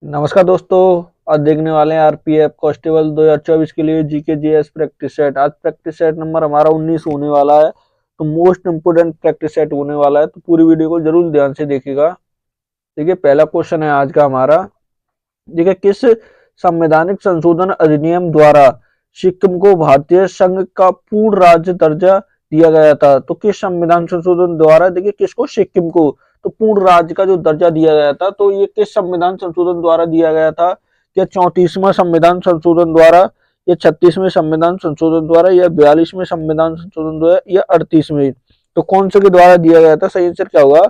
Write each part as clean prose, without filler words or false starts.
नमस्कार दोस्तों। आज देखने वाले हैं आरपीएफ कांस्टेबल 2024 के लिए जीके जीएस प्रैक्टिस सेट। आज प्रैक्टिस सेट नंबर हमारा 19 होने वाला है, तो मोस्ट इम्पोर्टेंट प्रैक्टिस सेट होने वाला है, तो पूरी वीडियो को जरूर ध्यान से देखिएगा। देखिए, पहला क्वेश्चन है आज का हमारा। देखिए, किस संवैधानिक संशोधन अधिनियम द्वारा सिक्किम को भारतीय संघ का पूर्ण राज्य दर्जा दिया गया था? तो किस संविधान संशोधन द्वारा, देखिए, किसको? सिक्किम को तो पूर्ण राज्य का जो दर्जा दिया गया था, तो ये किस संविधान संशोधन द्वारा दिया गया था? क्या 34वें संविधान संशोधन द्वारा, या 36वें संविधान संशोधन द्वारा, या 42वें संविधान संशोधन द्वारा, या 38वें? तो कौन से के द्वारा दिया गया था? सही आंसर क्या होगा?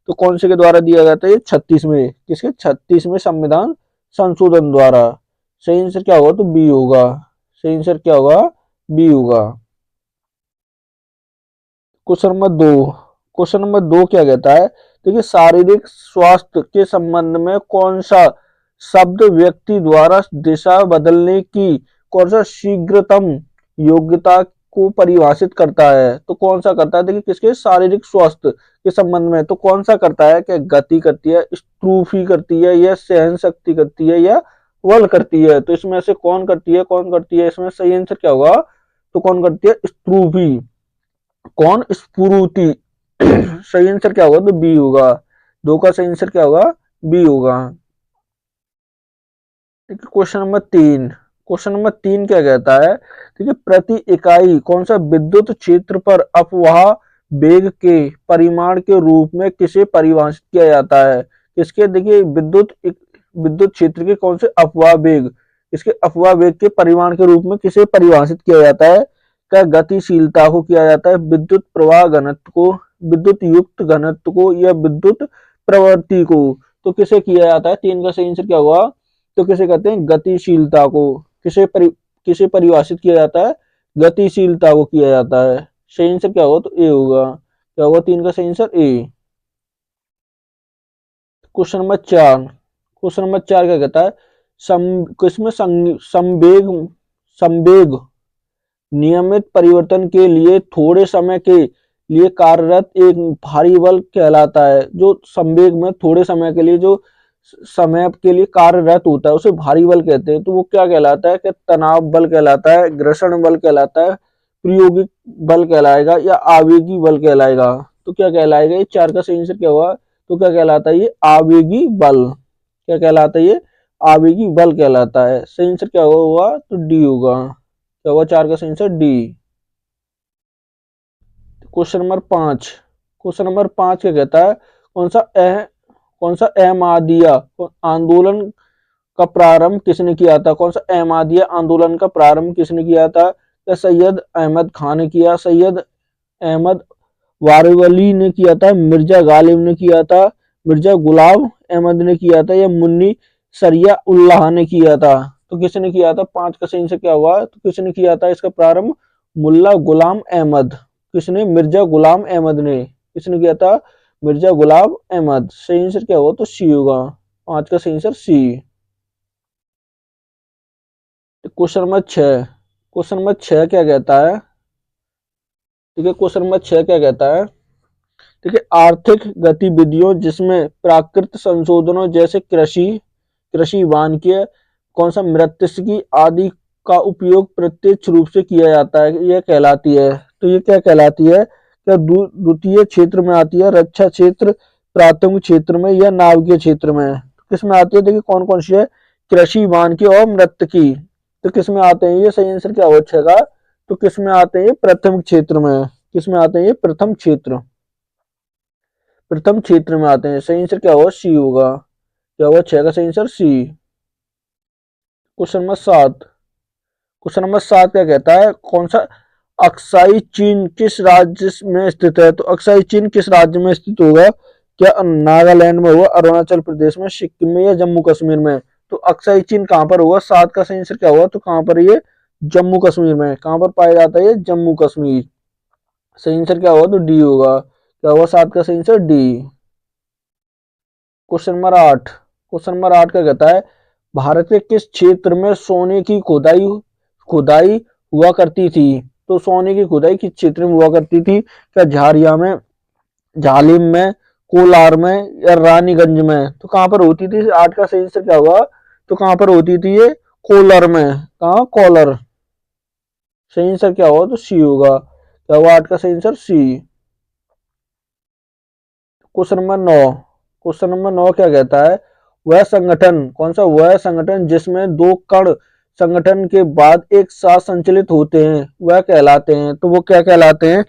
तो कौन से के द्वारा दिया गया था? ये 36वें, किसके? 36वें संविधान संशोधन द्वारा। सही आंसर क्या होगा? तो बी होगा। सही आंसर क्या होगा? बी होगा। क्वेश्चन नंबर दो। क्वेश्चन नंबर दो क्या कहता है? देखिए, शारीरिक स्वास्थ्य के संबंध में कौन सा शब्द व्यक्ति द्वारा दिशा बदलने की कौन सा शीघ्रतम योग्यता को परिभाषित करता है? तो कौन सा करता है? देखिए, किसके? शारीरिक स्वास्थ्य के संबंध में तो कौन सा करता है? क्या गति करती है, स्ट्रूफी करती है, या सहन शक्ति करती है, या बल करती है? तो इसमें से कौन करती है? कौन करती है इसमें? सही आंसर क्या होगा? तो कौन करती है? स्ट्रूफी। कौन? स्फुरुति। सही आंसर क्या होगा? तो बी होगा। दो का सही आंसर क्या होगा? बी होगा। ठीक है, क्वेश्चन नंबर तीन। क्वेश्चन नंबर तीन क्या कहता है? ठीक है, प्रति इकाई कौन सा विद्युत क्षेत्र पर अपवाह वेग के परिमाण के रूप में किसे परिभाषित किया जाता है? किसके? देखिए, विद्युत क्षेत्र के कौन से अपवाह वेग, इसके अपवाह वेग के परिमाण के रूप में किसे परिभाषित किया जाता है? क्या गतिशीलता को किया जाता है, विद्युत प्रवाह घनत्व को, विद्युत युक्त घनत्व को, या विद्युत प्रवृत्ति को? तो किसे किया जाता है? तीन का सही आंसर क्या होगा? तो किसे कहते हैं? गतिशीलता को। किसे परिभाषित किया जाता है? गतिशीलता को किया जाता है। सही आंसर क्या होगा? तो ए होगा। क्या होगा? तीन का सही आंसर ए। क्वेश्चन नंबर चार। क्वेश्चन नंबर चार क्या कहता है? किसमें संवेग संवेग नियमित परिवर्तन के लिए थोड़े समय के लिए कार्यरत एक भारी बल कहलाता है? जो संवेग में थोड़े समय के लिए, जो समय के लिए कार्यरत होता है, उसे भारी बल कहते हैं। तो वो क्या कहलाता है? क्या तनाव बल कहलाता है, घर्षण बल कहलाता है, प्रायोगिक बल कहलाएगा, या आवेगी बल कहलाएगा? तो क्या कहलाएगा? ये चार का सही आंसर क्या हुआ? तो क्या कहलाता है? ये आवेगी बल। क्या कहलाता है? ये आवेगी बल कहलाता है। सही आंसर क्या होगा? तो डी होगा। क्या होगा? चार का सही आंसर डी। क्वेश्चन नंबर पांच। क्वेश्चन नंबर पांच क्या कहता है? कौन सा अहमदिया आंदोलन का प्रारंभ किसने किया था? कौन सा अहमदिया आंदोलन का प्रारंभ किसने किया था? क्या सैयद अहमद खान ने किया, सैयद अहमद वारवली ने किया था, मिर्जा गालिब ने किया था, मिर्जा गुलाम अहमद ने किया था, या मुन्नी सरिया उल्लाह ने किया था? तो किसने किया था? पांच का सही से क्या हुआ? तो किसने किया था इसका प्रारंभ? मुल्ला गुलाम अहमद। किसने? मिर्जा गुलाम अहमद ने। किसने किया था? मिर्जा गुलाम अहमद। सही आंसर क्या होगा? तो सी होगा। पांच का सही आंसर सी। क्वेश्चन नंबर छह। क्वेश्चन नंबर छह क्या कहता है? ठीक है, क्वेश्चन नंबर छह क्या कहता है? ठीक है, आर्थिक गतिविधियों जिसमें प्राकृतिक संशोधनों जैसे कृषि कृषि वानिकी, कौन सा मृत्तिकी आदि का उपयोग प्रत्यक्ष रूप से किया जाता है, यह कहलाती है? तो ये क्या कहलाती है? क्या द्वितीय क्षेत्र में आती है, रक्षा क्षेत्र, प्राथमिक क्षेत्र में, या नाभिकीय क्षेत्र में? तो किस में आती है? देखिए, कौन कौन सी है? कृषि वानिकी और मृत्तिकी। तो किस में आते हैं ये? सही आंसर क्या हो जाएगा? तो किस में आते हैं ये? प्रथम क्षेत्र में। किस में आते हैं ये? प्रथम क्षेत्र। प्रथम क्षेत्र में आते हैं। सही आंसर क्या होगा? सी होगा। क्या होगा? छह का सही आंसर सी। क्वेश्चन नंबर सात। क्वेश्चन नंबर सात क्या कहता है? कौन सा अक्साई चीन किस राज्य में स्थित है? तो अक्साई चीन किस राज्य में स्थित होगा? क्या नागालैंड में होगा, अरुणाचल प्रदेश में, सिक्किम में, या जम्मू कश्मीर में? तो अक्साई चीन कहां पर होगा? सात का सही आंसर क्या होगा? तो कहां पर ये? जम्मू कश्मीर में। कहां पर पाया जाता है ये? जम्मू कश्मीर। सही आंसर क्या होगा? तो डी होगा। क्या होगा? सात का सही आंसर डी। क्वेश्चन नंबर आठ। क्वेश्चन नंबर आठ क्या कहता है? भारत के किस क्षेत्र में सोने की खुदाई खुदाई हुआ करती थी? तो सोने की खुदाई किस क्षेत्र में हुआ करती थी? क्या झारिया में, झालिम में, कोलार में या रानीगंज में? तो कहाँ पर होती थी? 8 का सही आंसर क्या होगा? तो कहाँ पर होती थी ये? कोलर में। कहाँ? कोलर। सही आंसर क्या होगा? तो सी होगा। क्या होगा 8 का सही answer? C. Question number 9। Question number 9 क्या कहता है? वह संगठन, कौन सा? वह संगठन जिसमें दो कण संगठन के बाद एक साथ संचलित होते हैं वह कहलाते हैं। तो वो क्या कहलाते हैं?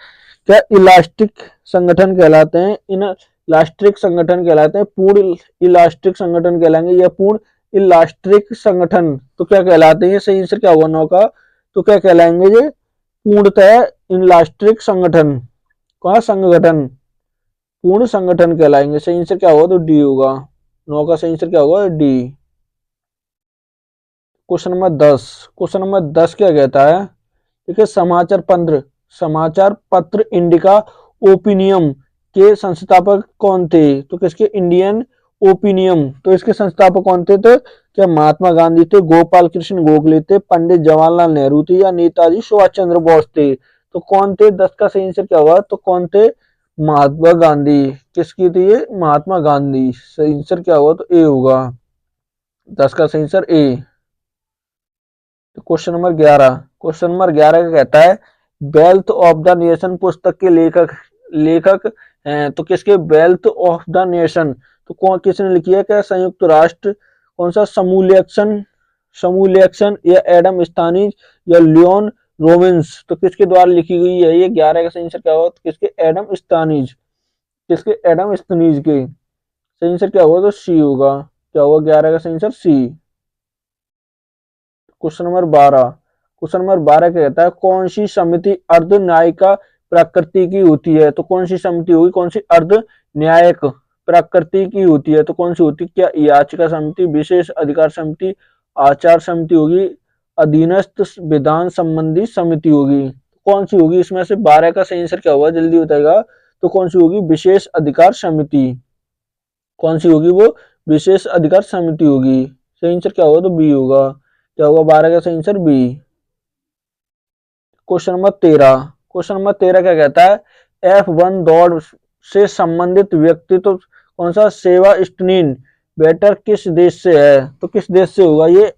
क्या इलास्टिक संगठन कहलाते हैं? इन इलास्टिक संगठन कहलाते हैं। पूर्ण इलास्टिक संगठन कहलाएंगे या पूर्ण इलास्टिक संगठन तो क्या कहलाते हैं? सही आंसर क्या होगा 9 का? तो क्या कहलाएंगे ये? पूर्णतः इलास्टिक संगठन। कौन संगठन? पूर्ण संगठन कहलाएंगे। सही आंसर क्या होगा? तो डी होगा। 9 का सही आंसर क्या होगा? D. Question number 10। Question number 10 क्या कहता है? देखिए, समाचार पत्र इंडिका ओपिनियम के संस्थापक कौन थे? तो किसके? इंडियन ओपिनियम। तो इसके संस्थापक कौन थे? तो क्या महात्मा गांधी थे, गोपाल कृष्ण गोखले थे, पंडित जवाहरलाल नेहरू थे या नेताजी सुभाष चंद्र बोस थे? तो कौन थे? 10 का सही आंसर क्या होगा? तो कौन थे? महात्मा गांधी। किसकी थी ये? महात्मा गांधी। सही आंसर क्या होगा? तो ए होगा। 10 का सही आंसर ए। तो क्वेश्चन नंबर 11। क्वेश्चन नंबर 11 का कहता है वेल्थ ऑफ द नेशन पुस्तक के लेखक लेखक हैं। तो किसके? Wealth of the nation. तो कौन, किसने लिखी है? क्या संयुक्त राष्ट्र? कौन सा? समूल्यक्सन या एडम स्तानीज या लियोन रोबिन्स? तो किसके द्वारा लिखी गई है ये? 11 का सही आंसर क्या होगा? तो किसके? एडम स्तानीज। किसके? एडम स्तानीज के। सही आंसर क्या होगा? तो सी होगा। क्या होगा 11 का सही answer? C. Question number 12। Question number 12 क्या कहता है? कौन सी समिति अर्ध न्यायिका प्रकृति की होती है? तो कौन सी समिति होगी? कौन सी अर्ध न्यायिक प्रकृति की होती है? तो कौन सी होती? क्या याचिका समिति, विशेष अधिकार समिति, आचार समिति होगी, अधीनस्थ विधान संबंधी समिति होगी? कौन सी होगी इसमें से? 12 का सही आंसर क्या होगा? जल्दी बताएगा। तो कौन सी होगी? विशेष अधिकार समिति। कौन सी होगी वो? विशेष अधिकार समिति होगी। सही आंसर क्या होगा? तो बी होगा। क्या होगा 12 का सही answer? B. Question number 13। Question number 13 क्या कहता है? F1 दौड़ से संबंधित व्यक्ति तो कौन सा? सेबास्टियन वेटर किस देश से है? तो किस देश से होगा ये?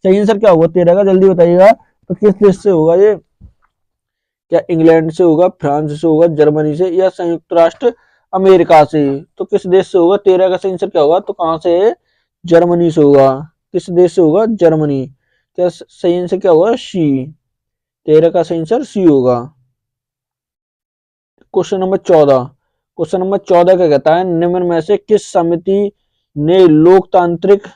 सही आंसर क्या होगा 13 का? जल्दी बताइएगा। तो किस देश से होगा ये? क्या इंग्लैंड से होगा, फ्रांस से होगा, जर्मनी से या संयुक्त राष्ट्र अमेरिका से? तो किस देश से होगा? 13 का सही आंसर क्या होगा? तो कहां से है? जर्मनी से होगा। किस देश से होगा? जर्मनी। क्या सही आंसर क्या होगा? सी। 13 का सही आंसर सी होगा। Question number 14। क्वेश्चन नंबर 14 क्या कहता है? निम्न में से किस समिति ने लोकतांत्रिक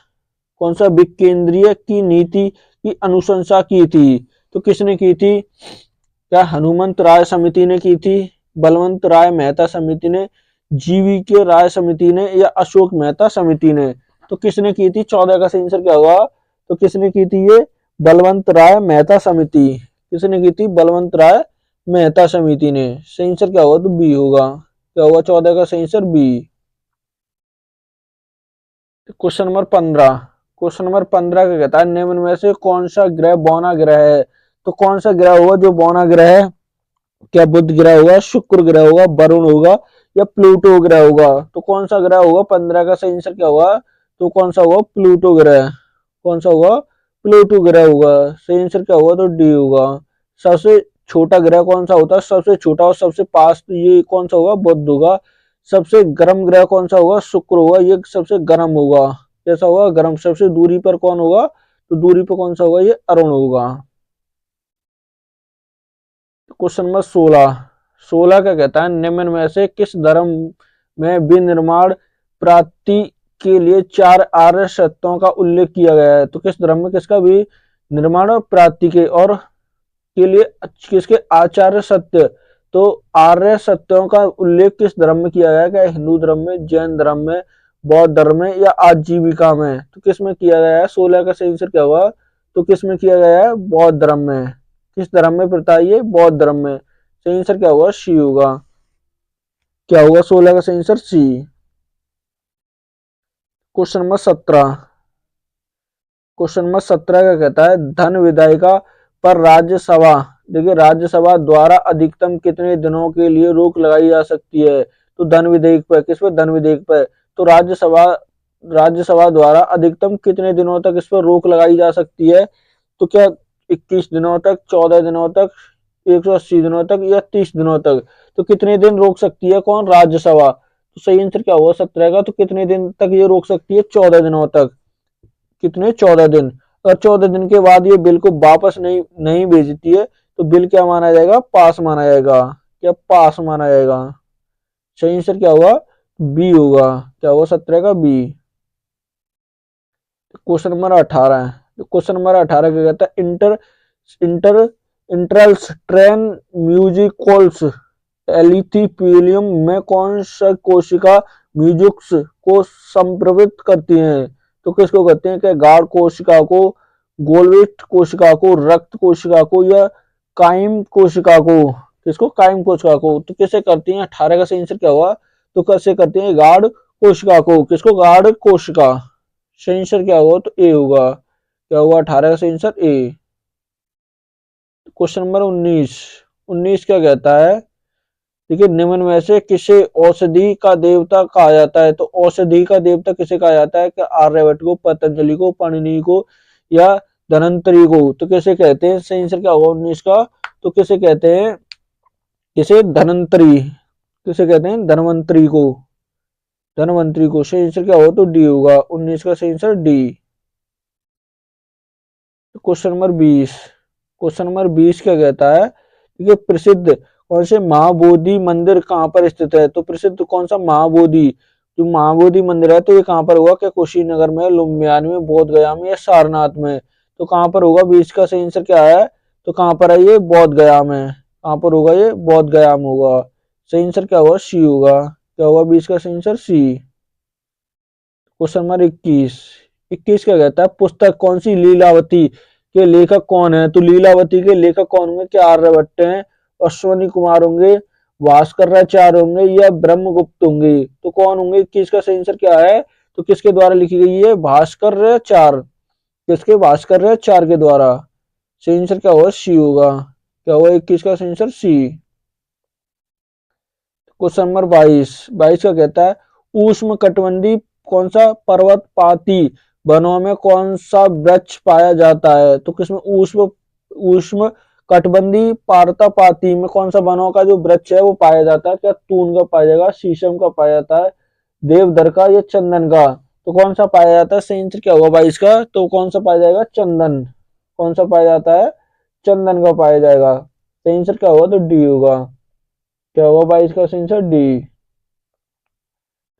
कौन सा विकेंद्रीय की नीति की अनुशंसा की थी? तो किसने की थी? क्या हनुमंत राय समिति ने की थी, बलवंत राय मेहता समिति ने, जीवी के राय समिति ने या अशोक मेहता समिति ने? तो किसने की थी? 14 का सही आंसर क्या होगा? तो किसने की थी ये? बलवंत राय मेहता समिति। किसने की थी? बलवंत राय मेहता समिति ने। सही आंसर क्या होगा? तो बी होगा। क्या होगा 14 का सही answer? B. Question number 15। Question number 15 का कहता है निम्न में से कौन सा ग्रह बौना ग्रह है? तो कौन सा ग्रह होगा जो बौना ग्रह है? क्या बुध ग्रह होगा, शुक्र ग्रह होगा, वरुण होगा या प्लूटो ग्रह होगा? तो कौन सा ग्रह होगा? 15 का सही आंसर क्या होगा? तो कौन सा होगा? प्लूटो ग्रह। कौन सा होगा? प्लूटो ग्रह होगा। सही आंसर क्या होगा? तो डी होगा। सबसे छोटा ग्रह कौन सा होता है? सबसे छोटा और सबसे पास ये कौन सा होगा? बुध होगा। सबसे गर्म ग्रह कौन सा होगा? शुक्र होगा। ये सबसे गर्म होगा। कैसा होगा? गर्म। सबसे दूरी पर कौन होगा? तो दूरी पर कौन सा होगा? ये अरुण होगा। Question number 16। 16 क्या कहता है? निम्न में से किस धर्म में विनिर्माण प्राप्ति के लिए 4 आर्य सत्यों का उल्लेख किया गया है? तो किस धर्म में किसका भी निर्माण प्राप्ति के और के लिए किसके आचार्य सत्य? तो आर्य सत्यों का उल्लेख किस धर्म में किया गया है? क्या हिंदू धर्म में, जैन धर्म में, बौद्ध धर्म में या आजीविका में? तो किस में किया गया है? 16 का सही आंसर क्या हुआ? तो किस में किया गया है? बौद्ध धर्म में। किस धर्म में प्रथा ये? बौद्ध धर्म में। सही आंसर क्या होगा? सी होगा। क्या होगा 16 का सही answer? C. Question number 17। Question number 17 का कहता है धन विधायिका पर राज्यसभा, देखिए राज्यसभा द्वारा अधिकतम कितने दिनों के लिए रोक लगाई जा सकती है? तो धन विधेयक पे, किस पे, धन विधेयक पे। तो राज्यसभा द्वारा अधिकतम कितने दिनों तक इस पर रोक लगाई जा सकती है? तो क्या 21 दिनों तक, 14 दिनों तक, 180 दिनों तक या 30 दिनों तक? तो कितने दिन रोक सकती है कौन? राज्यसभा। तो सही आंसर क्या होगा? 17 का। तो कितने दिन तक ये रोक सकती है? 14 दिनों तक। कितने? 14 दिन। और 14 दिन के बाद ये बिल को वापस नहीं नहीं भेजती है तो बिल क्या माना जाएगा? पास माना जाएगा। क्या पास माना जाएगा? सही आंसर क्या होगा? बी होगा। क्या होगा? 17 का बी। क्वेश्चन नंबर 18 है। क्वेश्चन नंबर 18 क्या कहता है? इंटर इंटर इंट्रल्स ट्रेन म्यूजिकोल्स एलिथीपिलियम में कौन सा कोशिका म्यूजिक्स को संप्रवित करती है? तो किसको करते हैं? क्या गाढ़ कोशिका को, गोलवेट कोशिका को, रक्त कोशिका को या काइम कोशिका को? किसको? काइम कोशिका को। तो किसे करती हैं? 18 का सही आंसर क्या होगा? तो कैसे करती हैं? गाढ़ कोशिका को। किसको? गाढ़ कोशिका। सही आंसर क्या होगा? तो ए होगा। क्या होगा? 18 का सही आंसर ए। क्वेश्चन नंबर 19 क्या कहता है? देखिए, निम्न में से किसे औषधि का देवता कहा जाता है? तो औषधि का देवता किसे कहा जाता है? क्या आर्यभट्ट को, पतंजलि को, पाणिनि को या धनवंतरि को? तो किसे कहते हैं? सही आंसर क्या होगा 19 का? तो किसे कहते हैं? किसे? धनवंतरि। किसे कहते हैं? धनवंतरि को। धनवंतरि को। सही आंसर क्या होगा? तो डी होगा। 19 का सही answer D. Question number 20। Question number 20 क्या कहता है? देखिए, प्रसिद्ध कौन से महाबोधि मंदिर कहाँ पर स्थित है? तो प्रसिद्ध कौन सा महाबोधि, जो महाबोधि मंदिर है, तो ये कहाँ पर होगा? क्या कुशीनगर में, लुम्बियानी में, बोध गया में या सारनाथ में? तो कहाँ पर होगा? 20 का सही आंसर क्या है? तो कहाँ पर है ये? बोध गया में। कहाँ पर होगा ये? बोध गया में होगा। सही आंसर क्या होगा? सी होगा। क्या होगा 20 का सही आंसर? सी। क्वेश्चन नंबर 21 क्या कहता है? पुस्तक कौन सी लीलावती के लेखक कौन है? तो लीलावती के लेखक कौन होंगे? क्या आर्यभट्ट हैं, अश्वनी कुमार होंगे, भास्कराचार्य होंगे या ब्रह्मगुप्त होंगे? तो कौन होंगे? 21 का सही आंसर क्या है? तो किसके द्वारा लिखी गई है? भास्कराचार्य। किसके? भास्कराचार्य के द्वारा। सही आंसर क्या होगा? सी होगा। क्या होगा 21 का सही आंसर? सी। क्वेश्चन नंबर 22 का कहता है? उष्ण कटिबंधीय कौन सा पर्वतपाती वनों में कौन सा वृक्ष पाया जाता है? तो किसमें? उष्ण उष्ण कटिबंधीय पर्वतपाती में कौन सा वनों का जो वृक्ष है वो पाया जाता है? क्या तून का पाया जाएगा, शीशम का पाया जाता है, देवदार का या चंदन का? तो कौन सा पाया जाता है? सही आंसर क्या होगा 22 का? तो कौन सा पाया जाएगा? चंदन। कौन सा पाया जाता है? चंदन का पाया जाएगा। सही आंसर क्या होगा? तो डी होगा। क्या होगा 22 का सही आंसर? डी।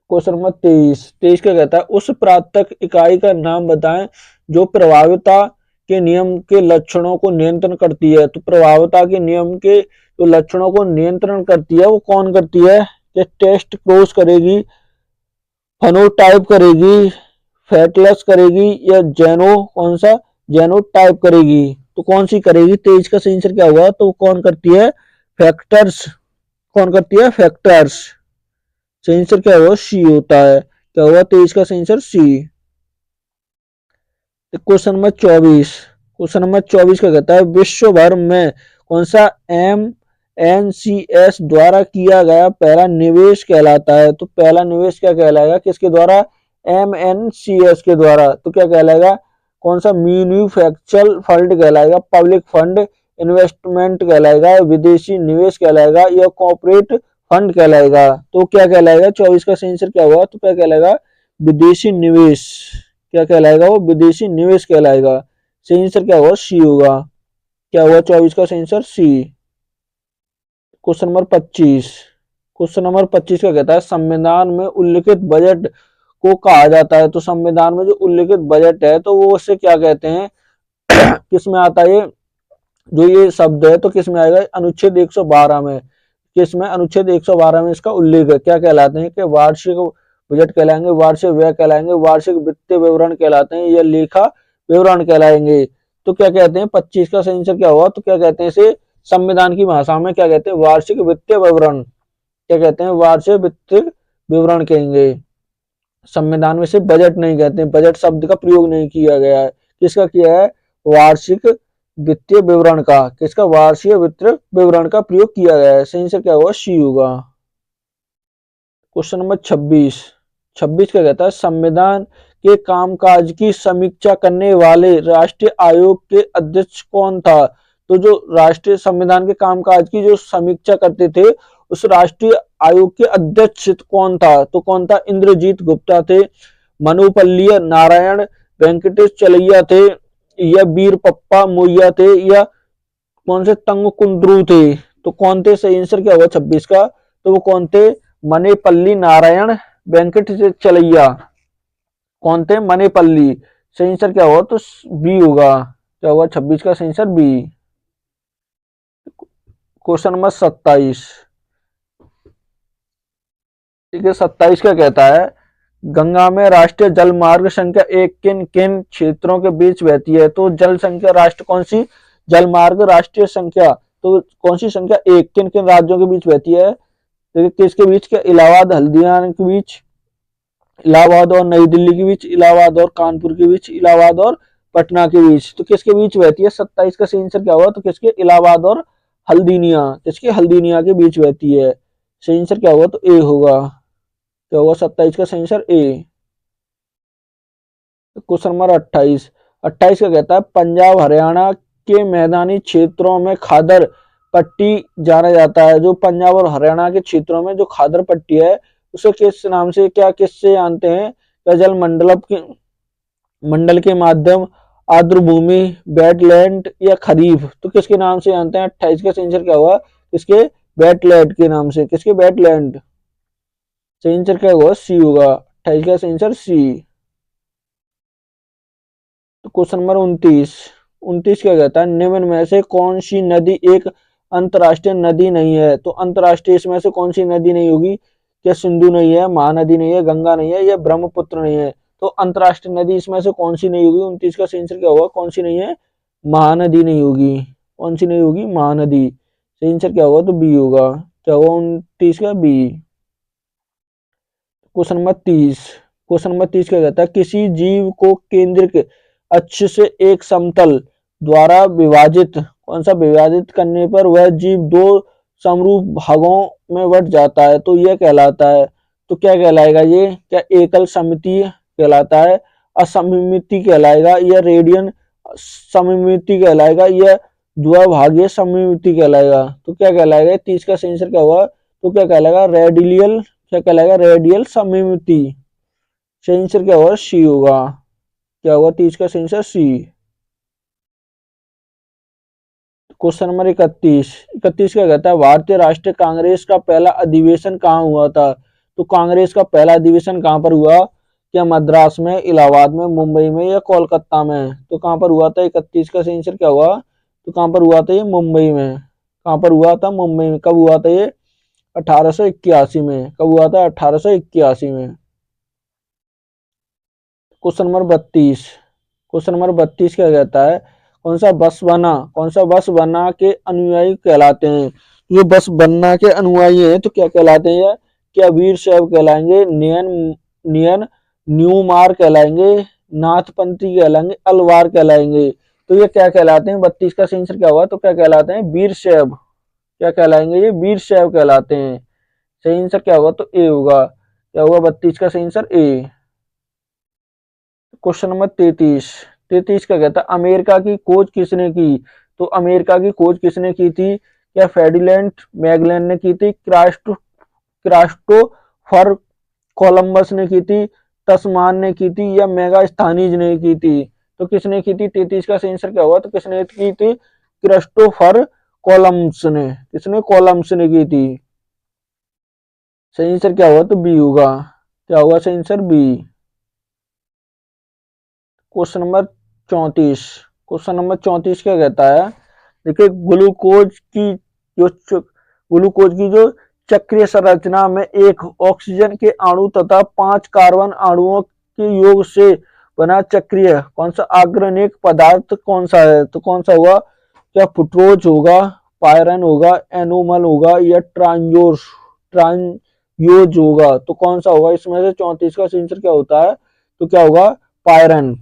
क्वेश्चन नंबर 23 क्या कहता है? उस प्राथमिक इकाई का नाम बताएं जो प्रभाविता के नियम के लक्षणों को नियंत्रण करती है। तो प्रभाविता के नियम के जो लक्षणों को नियंत्रण करती है वो कौन करती है? ये टेस्ट क्रॉस करेगी, फेनोटाइप करेगी, फैटलेस करेगी या कौन सा जेनोटाइप करेगी? तो कौन सी करेगी? 23 का सही आंसर क्या होगा? तो कौन करती है? फैक्टर्स। कौन करती है? फैक्टर्स। सही आंसर क्या होगा? सी होता है। क्या होगा 23 का सही आंसर? सी। क्वेश्चन नंबर 24 क्या कहता है? विश्व भर में कौन सा MNCS द्वारा किया गया पहला निवेश कहलाता है? तो पहला निवेश क्या कहलाएगा? किसके द्वारा? MNCS के द्वारा। तो क्या कहलाएगा? कौन सा? मैन्युफैक्चरल फंड कहलाएगा, पब्लिक फंड इन्वेस्टमेंट कहलाएगा, विदेशी निवेश कहलाएगा या कॉर्पोरेट फंड कहलाएगा? तो क्या कहलाएगा? 24 का सही आंसर क्या होगा? तो क्या कहलाएगा? विदेशी निवेश। क्या कहलाएगा? वो विदेशी निवेश कहलाएगा। सही आंसर क्या होगा? सी होगा। क्या होगा 24 का सही answer? C. Question number 25। Question number 25 का कहता है? संविधान में उल्लिखित बजट को कहा जाता है। तो संविधान में जो उल्लिखित बजट है तो वो उससे क्या कहते हैं? किसमें आता है ये जो ये शब्द है? तो किसमें आएगा? अनुच्छेद 112 में। किसमें? अनुच्छेद 112 में इसका उल्लेख है। क्या कहलाते हैं? कि वार्षिक बजट कहलाएंगे, वार्षिक व्यय कहलाएंगे, वार्षिक वित्तीय विवरण कहलाते हैं या लेखा विवरण कहलाएंगे? तो क्या कहते हैं? 25 का सही आंसर क्या होगा? तो क्या कहते हैं इसे? संविधान की भाषा में क्या कहते हैं? वार्षिक वित्तीय विवरण। क्या कहते हैं? वार्षिक वित्तीय विवरण कहेंगे। संविधान में से बजट नहीं कहते हैं, बजट शब्द का प्रयोग नहीं किया गया है। किसका किया है? वार्षिक वित्तीय विवरण का। किसका? वार्षिक वित्तीय विवरण का प्रयोग किया गया है। सही आंसर क्या होगा? सी होगा। Question number 26। 26 क्या कहता है, संविधान के कामकाज की समीक्षा करने वाले राष्ट्रीय आयोग के अध्यक्ष कौन था। तो जो राष्ट्रीय संविधान के कामकाज की जो समीक्षा करते थे उस राष्ट्रीय आयोग के अध्यक्ष कौन था। तो कौन था, इंद्रजीत गुप्ता थे, मनुपल्ली नारायण वेंकटेश चलैया थे, या वीरपप्पा मोइया थे, या कौन से तंगकुंद्रू थे। तो कौन थे, सही आंसर क्या होगा 26 का, तो वो कौन थे, मनेपल्ली नारायण वेंकट चलैया। कौन थे, मनेपल्ली। सही आंसर क्या होगा, तो बी होगा, क्या होगा 26 का सही आंसर बी। Question number 27। ठीक है, 27 क्या कहता है, गंगा में राष्ट्रीय जल मार्ग संख्या 1 किन किन क्षेत्रों के बीच बहती है। तो जल संख्या राष्ट्र कौन सी, जल मार्ग राष्ट्रीय संख्या, तो कौन सी संख्या 1 किन किन राज्यों के बीच बहती है। देखिए किसके बीच, क्या इलाहाबाद हल्दिया के बीच, इलाहाबाद और नई दिल्ली के बीच, इलाहाबाद और कानपुर के बीच, इलाहाबाद और पटना के बीच। तो किसके बीच बहती है, 27 का सही आंसर क्या होगा, तो किसके, इलाहाबाद और हल्दीनिया, किसके, हल्दीनिया के बीच बहती है। सही आंसर क्या होगा, तो ए होगा, क्या होगा 27 का सही आंसर ए। Question number 28। 28 का कहता है, पंजाब हरियाणा के मैदानी क्षेत्रों में खादर पट्टी जाना जाता है। जो पंजाब और हरियाणा के क्षेत्रों में जो खादर पट्टी है उसे किस नाम से, क्या किससे जानते हैं, क्या जल मंडल के माध्यम, आर्द्र भूमि, वेटलैंड, या खरीफ। तो किसके नाम से जानते हैं, 28 का सही आंसर क्या हुआ, किसके, वेटलैंड के नाम से, किसके, वेटलैंड। सही आंसर क्या होगा, सी होगा, 28 का सही आंसर सी। तो क्वेश्चन नंबर 29। 29 क्या कहता है, निम्न में से कौन सी नदी एक अंतरराष्ट्रीय नदी नहीं है। तो अंतरराष्ट्रीय इसमें से कौन सी नदी नहीं होगी, क्या सिंधु नहीं है, महानदी नहीं है, गंगा नहीं है, या ब्रह्मपुत्र नहीं है। तो अंतरराष्ट्रीय नदी इसमें से कौन सी नहीं होगी, 29 का आंसर क्या होगा, कौन सी नहीं है, महानदी नहीं होगी। कौन सी नहीं होगी, महानदी। सही आंसर क्या होगा, तो बी होगा, क्या होगा 29 का B. Question number 30। Question number 30 क्या कहता है, किसी जीव को केंद्रित अक्ष से एक समतल द्वारा विभाजित, कौन सा, विभाजित करने पर वह जीव दो समरूप भागों में बंट जाता है। तो यह कहलाता है, तो क्या कहलाएगा ये, क्या एकल समिति कहलाता है, असममिति कहलाएगा, या रेडियन सममिति कहलाएगा, या द्विभागीय सममिति कहलाएगा। तो क्या कहलाएगा, 30 का सही आंसर क्या होगा, तो क्या कहलाएगा, रेडियल, क्या कहलाएगा, रेडियल सममिति। सही आंसर क्या होगा, सी होगा, क्या होगा 30 का सही आंसर सी। Question number 31। 31 क्या कहता है, भारतीय राष्ट्रीय कांग्रेस का पहला अधिवेशन कहाँ हुआ था। तो कांग्रेस का पहला अधिवेशन कहाँ पर हुआ, क्या मद्रास में, इलाहाबाद में, मुंबई में, या कोलकाता में। तो कहाँ पर हुआ था, 31 का सही आंसर क्या हुआ, तो कहाँ पर हुआ था ये, मुंबई में। कहाँ पर हुआ था, मुंबई में। कब हुआ था ये, 1881 में। कब हुआ था, 1881 में। Question number 32। क्वेश्चन नंबर 32 क्या कहता है, कौन सा बस बना के अनुयायी कहलाते हैं। जो बस बनना के अनुयायी हैं तो क्या कहलाते हैं, क्या वीर शैव कहलाएंगे, नियन न्यूमार कहलाएंगे, नाथपंथी कहलाएंगे, अलवार कहलाएंगे। तो ये क्या कहलाते हैं, 32 का आंसर क्या हुआ, तो क्या कहलाते हैं, वीर शैव। क्या कहलाएंगे, ये वीर शैव कहलाते हैं। सही आंसर क्या होगा, तो ए होगा, क्या होगा 32 का सही आंसर ए। Question number 33। 33 का कहता है, अमेरिका की खोज किसने की। तो अमेरिका की खोज किसने की थी, क्या फेर्डिनेंड मैगेलन ने की थी, क्राइस्टोफर कोलंबस ने की थी, तस्मान ने की थी, या मेगास्थनीज ने की थी। तो किसने की थी, 33 का सही आंसर क्या हुआ, तो किसने की थी, क्रिस्टोफर कोलंबस ने, किसने, कोलंबस ने की थी। सही आंसर क्या हुआ, तो बी होगा, क्या होगा सही answer B. Question number 34। Question number 34 क्या कहता है, देखिए ग्लूकोज की जो चक्रीय संरचना में एक ऑक्सीजन के अणु तथा 5 कार्बन अणुओं के योग से बना चक्रीय कौन सा अग्रणिक पदार्थ कौन सा है। तो कौन सा होगा, क्या फुटरोज होगा, पायरन होगा, एनोमल होगा, या ट्रांयोज होगा। तो कौन सा होगा इसमें से, 34 का आंसर क्या होता है, तो क्या होगा, पायरन।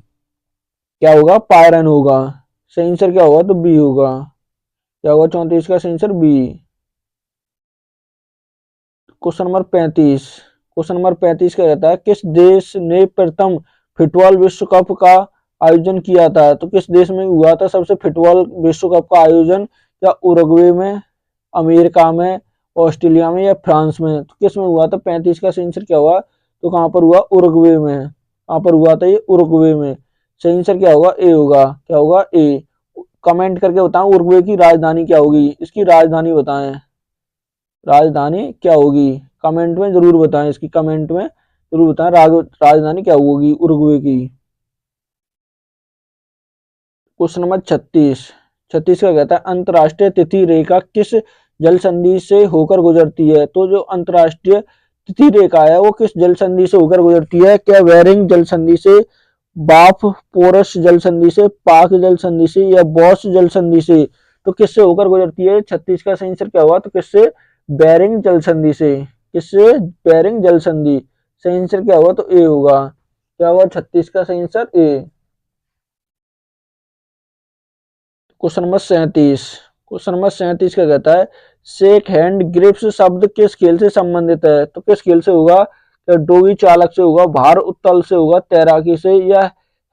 क्या होगा, पायरन होगा। सही आंसर क्या होगा, तो बी होगा, क्या होगा 34 का सही answer B. Question number 35। Question number 35 का कहता है किस देश ने प्रथम फुटबॉल विश्व कप का आयोजन किया था? तो किस देश में हुआ था सबसे फुटबॉल विश्व कप का आयोजन? क्या उरुग्वे में, अमेरिका में, ऑस्ट्रेलिया में या फ्रांस में? तो किस में हुआ था? 35 का सही आंसर क्या हुआ? तो कहां पर हुआ? उरुग्वे में। कहां पर हुआ था ये? उरुग्वे में। सही आंसर क्या होगा? ए होगा। क्या होगा? ए। कमेंट करके बताएं उरुग्वे की राजधानी क्या होगी, इसकी राजधानी बताएं, राजधानी क्या होगी? कमेंट में जरूर बताएं, इसकी कमेंट में जरूर बताएं राजधानी क्या होगी उरुग्वे की। क्वेश्चन नंबर 36 का कहता है अंतरराष्ट्रीय तिथि रेखा किस जल संधि से होकर गुजरती है? तो जो अंतरराष्ट्रीय तिथि रेखा है वो किस जल संधि से होकर गुजरती है? क्या बेरिंग जल संधि से, बाफ पोरस जल संधि से, पाक जल संधि से या बॉस जल संधि से? तो किससे होकर गुजरती है? 36 का सही आंसर क्या हुआ? तो किससे? बेरिंग जल संधि से। किससे? बेरिंग जल संधि। सही आंसर क्या हुआ? तो ए होगा। क्या हुआ? 36 का सही आंसर ए। क्वेश्चन नंबर 37 का कहता है शेक हैंड ग्रिप्स शब्द किस खेल से संबंधित है? तो किस खेल से होगा? क्या डोगी चालक से होगा, भार उत्तोलन से होगा, तैराकी से या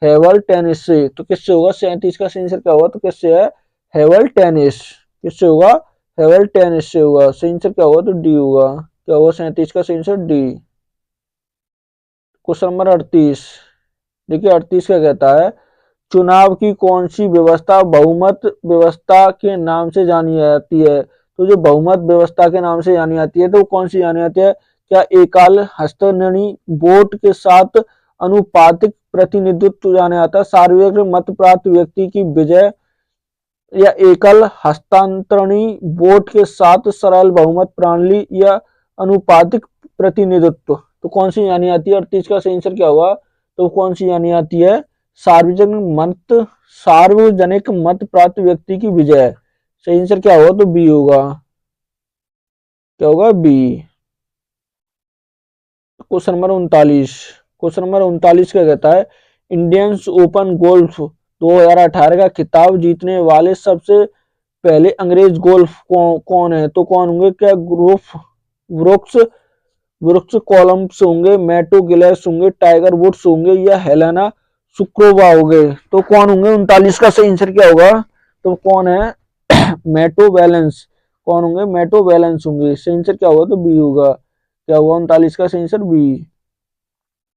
हेवल टेनिस से? तो किससे होगा? 37 का सही आंसर क्या होगा? तो किससे है? हेवल टेनिस। किससे होगा? हेवल टेनिस से होगा। सही आंसर क्या होगा? तो डी होगा। क्या होगा? 37 का सही आंसर डी। क्वेश्चन नंबर 38, देखिए 38 का कहता है चुनाव की कौन सी व्यवस्था बहुमत व्यवस्था के नाम से जानी जाती है? तो जो बहुमत व्यवस्था के नाम से जानी जाती है तो कौन सी जानी जाती है? क्या एकल हस्तनिर्णय वोट के साथ अनुपातिक प्रतिनिधित्व जाना जाता है, सार्वजनिक मत प्राप्त व्यक्ति की विजय या एकल हस्तांतरणी वोट के साथ सरल बहुमत प्रणाली या अनुपातिक प्रतिनिधित्व? तो कौन सी जानी जाती है? 38 का सही आंसर क्या होगा? तो कौन सी जानी जाती है? सार्वजनिक मत प्राप्त व्यक्ति की विजय। सही आंसर क्या होगा? तो बी होगा। क्या होगा? बी। क्वेश्चन नंबर 39 का कहता है इंडियंस ओपन गोल्फ 2018 का खिताब जीतने वाले सबसे पहले अंग्रेज गोल्फ कौन है? तो कौन होंगे? क्या ब्रुक्स ब्रुक्स कोलम्ब्स होंगे, मैटो गिलेस होंगे, टाइगर वुड्स होंगे या हेलेना सुक्रोवा होंगे? तो कौन होंगे? 39 का सही आंसर क्या होगा? तो कौन है? मैटो बैलेंस। कौन होंगे? मैटो बैलेंस होंगे। सही आंसर क्या होगा? तो बी होगा। क्या हुआ? 39 का सही आंसर बी।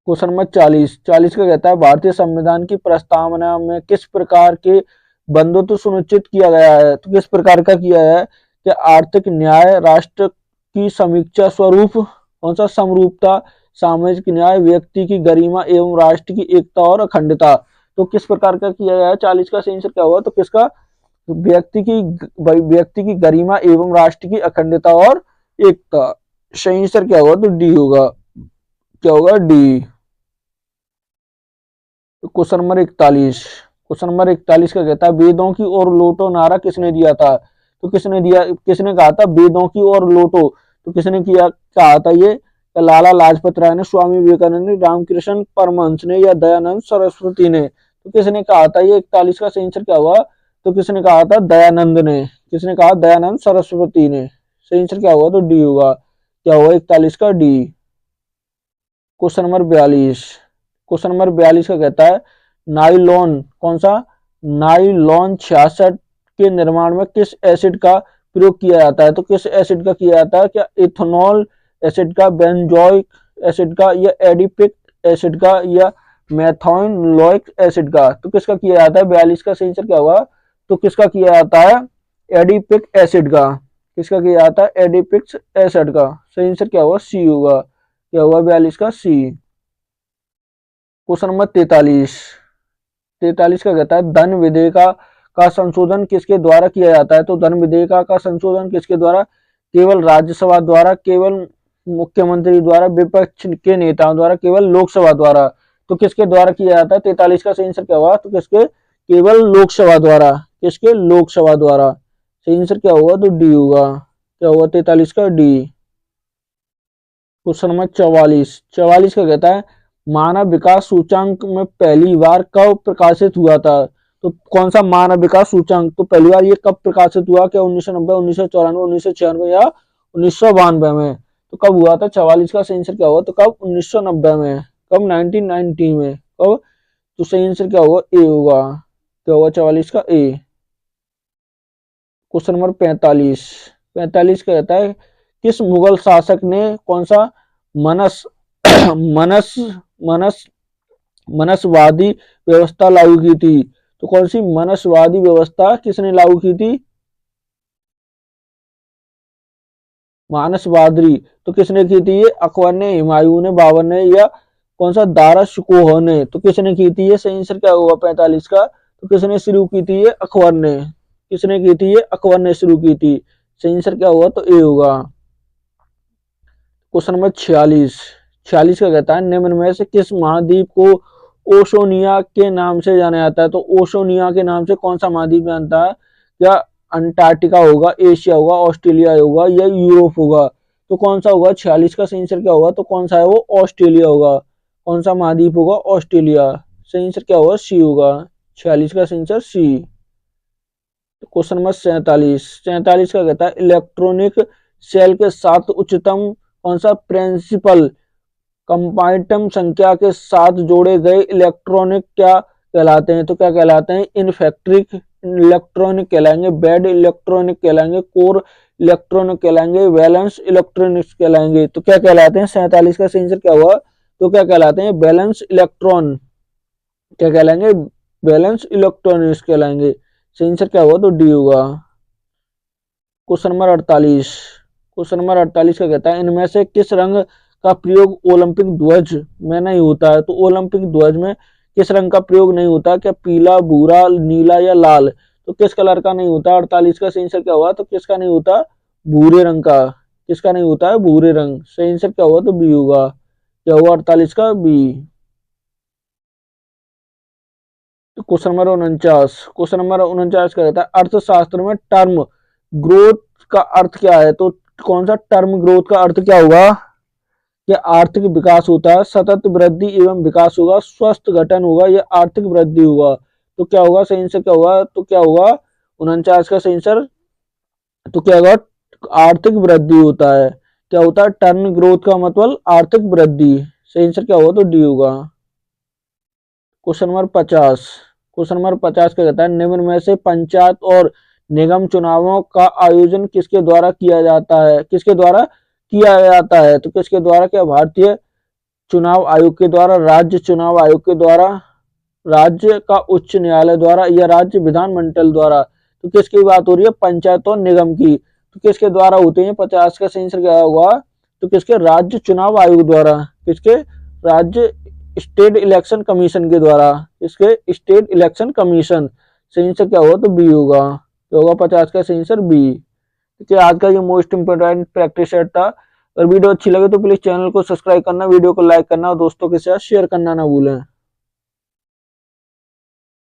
क्वेश्चन नंबर 40 का कहता है भारतीय संविधान की प्रस्तावना में किस प्रकार के बंधुत्व सुनिश्चित किया गया है? तो किस प्रकार का किया है? कि आर्थिक न्याय, राष्ट्र की समीक्षा स्वरूप, कौन सा? समरूपता, सामाजिक न्याय, व्यक्ति की गरिमा एवं राष्ट्र की एकता और अखंडता? तो किस प्रकार का किया गया है? 40 का सही आंसर क्या होगा? तो किसका? व्यक्ति की गरिमा एवं राष्ट्र की अखंडता और एकता। सही आंसर क्या होगा? तो डी होगा। क्या होगा? डी। क्वेश्चन नंबर 41 का कहता है वेदों की ओर लौटो नारा किसने दिया था? तो किसने कहा था वेदों की ओर लौटो? तो किसने कहा था ये? लाला लाजपत राय ने, स्वामी विवेकानंद ने, रामकृष्ण परमहंस ने या दयानंद सरस्वती ने? तो किसने कहा था ये? 41 का सही आंसर क्या हुआ? तो किसने कहा था? दयानंद ने। किसने कहा? दयानंद सरस्वती ने। सही आंसर क्या हुआ? तो डी होगा। क्या हुआ? 41 का डी। क्वेश्चन नंबर 42 का कहता है नाइलॉन, कौन सा? नाइलॉन 66 के निर्माण में किस एसिड का प्रयोग किया जाता है? तो किस एसिड का किया जाता है? क्या इथेनॉल एसिड का, बेंजोइक एसिड का या एडिपिक एसिड का या मेथोइनोइक एसिड का? तो किसका किया जाता है? 42 का सही आंसर क्या होगा? तो किसका किया जाता है? एडिपिक एसिड का। किसका किया जाता है? एडिपिक एसिड का। सही आंसर क्या होगा? सी होगा। क्या होगा? 42 का सी। क्वेश्चन नंबर 43 का कहता है धन विधेयका का संशोधन किसके द्वारा किया जाता है? तो धन विधेयका का संशोधन किसके द्वारा? केवल राज्यसभा द्वारा, केवल मुख्यमंत्री द्वारा, विपक्ष के नेताओं द्वारा, केवल लोकसभा द्वारा? तो किसके द्वारा किया जाता है? 43 का सही आंसर क्या होगा? तो किसके? केवल लोकसभा द्वारा। किसके? लोकसभा द्वारा। सही आंसर क्या होगा? तो डी होगा। क्या होगा? 43 का डी। क्वेश्चन नंबर 44 का कहता है मानव विकास सूचांक में पहली बार कब प्रकाशित हुआ था? तो कौन सा मानव विकास सूचांक? तो पहली बार ये कब प्रकाशित हुआ? क्या 1990, 1994, 1996 या 1992 में? तो कब हुआ था? 44 का सही आंसर क्या हुआ? तो कब? 1990 में। कब? 1990 में। कब? तो सही आंसर क्या होगा? ए होगा। क्या होगा 44 का? ए। Question number 45। 45 का कहता है किस मुगल शासक ने कौन सा मनस मनस मनस मनसवादी व्यवस्था लागू की थी? तो कौन सी मनसवादी व्यवस्था किसने लागू की थी? मानस वादरी। तो किसने की थी ये? अकबर ने, हुमायूं ने, बाबर ने, या कौन सा दारा शिकोह ने? तो किसने की थी ये? सही आंसर क्या होगा 45 का? तो किसने शुरू की थी ये? अकबर ने। किसने की थी ये? अकबर ने शुरू की थी। सही आंसर क्या होगा? तो ए होगा। Question number 46। 46 का कहता है निम्न में से किस महाद्वीप को ओशोनिया के नाम से जाना जाता है? तो ओशोनिया के नाम से कौन सा महाद्वीप जानता है? क्या अंटार्कटिका होगा, एशिया होगा, ऑस्ट्रेलिया होगा, या यूरोप होगा? तो कौन सा होगा? 46 का सही आंसर क्या होगा? तो कौन सा है वो? ऑस्ट्रेलिया होगा। कौन सा महाद्वीप होगा? ऑस्ट्रेलिया। सही आंसर क्या होगा? सी होगा। 46 का सही आंसर सी। Question number 47। 47 का कहता है इलेक्ट्रॉनिक सेल के साथ उच्चतम कौन सा प्रिंसिपल कंपाइटम संख्या के साथ जोड़े गए इलेक्ट्रॉनिक क्या कहलाते हैं? तो क्या कहलाते हैं? इनफैक्ट्रिक इलेक्ट्रॉनिक कहलाएंगे, बेड इलेक्ट्रॉनिक कहलाएंगे, कोर इलेक्ट्रॉनिक कहलाएंगे, वैलेंस इलेक्ट्रॉनिक्स कहलाएंगे। तो क्या कहलाते हैं? 47 का सही आंसर क्या हुआ? तो क्या कहलाते हैं? Balance electron. क्या कहलाएंगे? बैलेंस इलेक्ट्रॉनिक्स कहलाएंगे। सही आंसर क्या हुआ? तो डी होगा। Question number 48। क्वेश्चन नंबर 48 का कहता है इनमें से किस रंग का प्रयोग ओलंपिक ध्वज में नहीं होता है? तो ओलंपिक ध्वज में किस रंग का प्रयोग नहीं होता? क्या पीला, भूरा, नीला, या लाल? तो किस कलर का नहीं होता? 48 का सही आंसर क्या हुआ? तो किसका नहीं होता? भूरे रंग का। किसका नहीं होता है? भूरे रंग। सही आंसर क्या हुआ? तो बी होगा। क्या हुआ 48 का? B. Question number 49। Question number 49 का रहता है अर्थशास्त्र में टर्म ग्रोथ का अर्थ क्या है? तो कौन सा टर्म ग्रोथ का अर्थ क्या होगा? कि आर्थिक विकास होता है, सतत वृद्धि एवं विकास होगा, स्वस्थ गठन होगा, या आर्थिक वृद्धि होगा? तो क्या होगा सही आंसर? क्या होगा? तो क्या होगा 49 का सही आंसर? तो क्या होगा? आर्थिक वृद्धि होता है। क्या होता है? टर्म ग्रोथ का मतलब आर्थिक वृद्धि। सही आंसर क्या होगा? तो डी होगा। Question number 50। क्वेश्चन नंबर 50 का कहता है निम्न में से पंचायत और निगम चुनावों का आयोजन किसके द्वारा किया जाता है? किसके द्वारा किया जाता है? तो किसके द्वारा? क्या भारतीय चुनाव आयोग के द्वारा, राज्य चुनाव आयोग के द्वारा, राज्य का उच्च न्यायालय द्वारा, या राज्य विधानमंडल द्वारा? तो किसकी बात हो रही है? पंचायत और निगम की। तो किसके द्वारा होते हैं? 50 का सही आंसर क्या होगा? तो किसके? राज्य चुनाव आयोग द्वारा। किसके? राज्य स्टेट इलेक्शन कमीशन के द्वारा। किसके? State election commission. सही आंसर क्या होगा? तो बी होगा। तो होगा 50 का सही आंसर बी। ठीक है, आज का ये मोस्ट इंपोर्टेंट प्रैक्टिस सेट था। अगर वीडियो अच्छी लगे तो प्लीज चैनल को सब्सक्राइब करना, वीडियो को लाइक करना और दोस्तों के साथ शेयर करना ना भूलें।